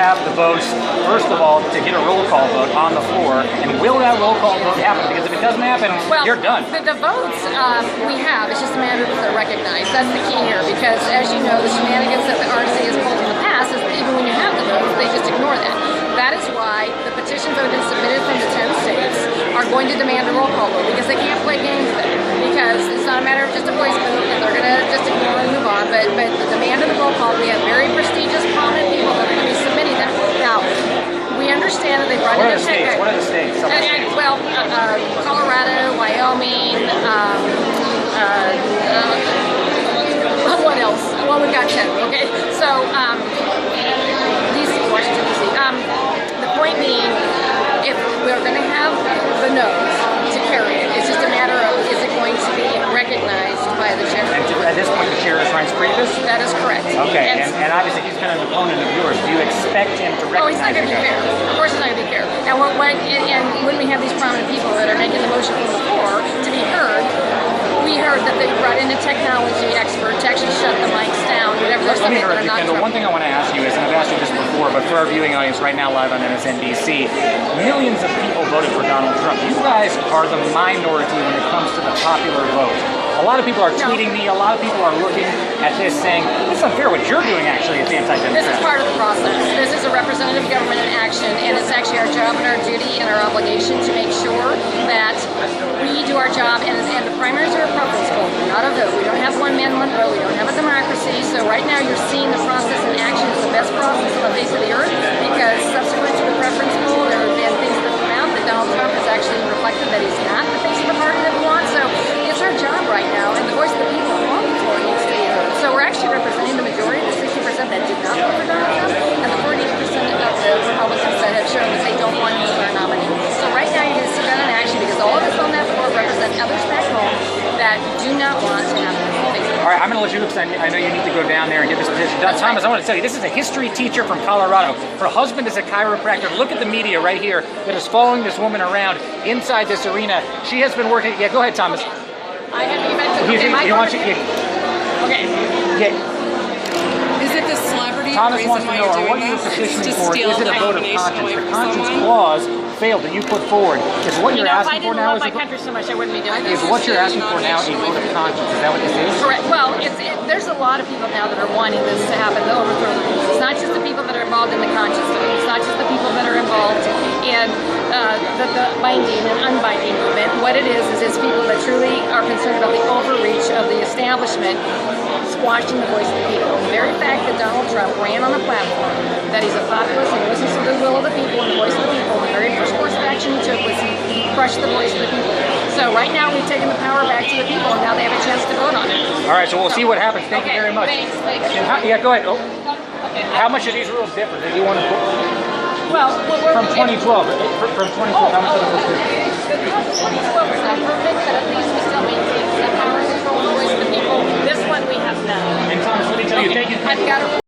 have the votes, first of all, to get a roll call vote on the floor? And will that roll call vote happen? Because if it doesn't happen, you're done. The votes we have, it's just a matter of they're recognized. That's the key here, because as you know, the shenanigans that the RNC has pulled in the past is that even when you have the votes, they just ignore that. That is why the petitions that have been submitted from the 10 states are going to demand a roll call vote, because they can't play games with it. Because it's not a matter of just a voice vote, and they're going to just ignore and move on. But the demand of the roll call, we have very prestigious, prominent people that are going to be submitting that. Now, we understand that they brought in a tech. What are the states? Well, Colorado, Wyoming, what else? Well, we've got 10. Okay, so DC, Washington DC. The point being, if we're going to have the no's to carry it, it's just a matter of is it going to be recognized by the chair. And at this point, the chair is Reince Priebus? That is correct. Okay, and obviously he's kind of an opponent of yours. Do you expect him to recognize? Oh, he's not going to be fair. Of course he's not going to be fair. And when we have these prominent people that are making the motion from the floor to be heard, we heard that they brought in a technology expert to actually shut the mics down, whatever they're saying. Kendal, one thing I want to ask you is, and I've asked you this before, but for our viewing audience right now live on MSNBC, millions of people voted for Donald Trump. You guys are the minority when it comes to the popular vote. A lot of people are tweeting me, a lot of people are looking at this saying, it's unfair what you're doing actually as anti-Democrat. This is part of the process. This is a representative government in action, and it's actually our job and our duty and our obligation to make sure that we do our job, and the primaries are a preference vote, not a vote. We don't have one man, one vote. We don't have a democracy. So right now you're seeing the process in action. It's the best process on the face of the earth, because subsequent to the preference poll, there have been things that come out that Donald Trump has actually reflected that he's not the face of the party that we want. So it's our job right now, and the voice of the people on the floor needs to be heard. So we're actually representing the majority, the 60% that did not vote for Donald Trump, and the 48% of the Republicans that have shown that they don't want him as their nominee. So right now you're going to see that in action, because all of us on that floor represent others back home that do not want to have this face. All right, I'm going to let you go, because I know you need to go down there and get this position done. Thomas, I want to tell you, this is a history teacher from Colorado. Her husband is a chiropractor. Look at the media right here that is following this woman around inside this arena. She has been working. Yeah, go ahead, Thomas. I have Okay. Yeah. Is it the celebrity Thomas reason wants to why know, you're what doing you're this? petitioning To for, steal is it a vote of nomination conscience? away The from conscience someone? clause failed that you put forward. Is what you're asking for now? If I didn't love my country so much, I wouldn't be doing Is this. what you're asking for now a vote of conscience? Is that what this is? Correct. Well, there's a lot of people now that are wanting this to happen, to overthrow the rules. It's not just the people that are involved in the conscience vote. It's not just the people that are involved in the binding and unbinding movement. What it is it's people that truly are concerned about the overreach of the establishment squashing the voice of the people. The very fact that Donald Trump ran on a platform that he's a populist and listens to the will of the people and the voice of the people, the very first course of action he took was he crushed the voice of the people. So right now we've taken the power back to the people, and now they have a chance to vote on it. All right, so we'll see what happens. Thank you very much. Thanks. Yeah, go ahead. Oh. How much do these rules differ? Do you want to well, from 2012? From 2012, how much of it? The 2012 was not perfect, but at least we still maintain the power control, the voice of the people. This one we have none. And Thomas, let me tell you, thank you. I've got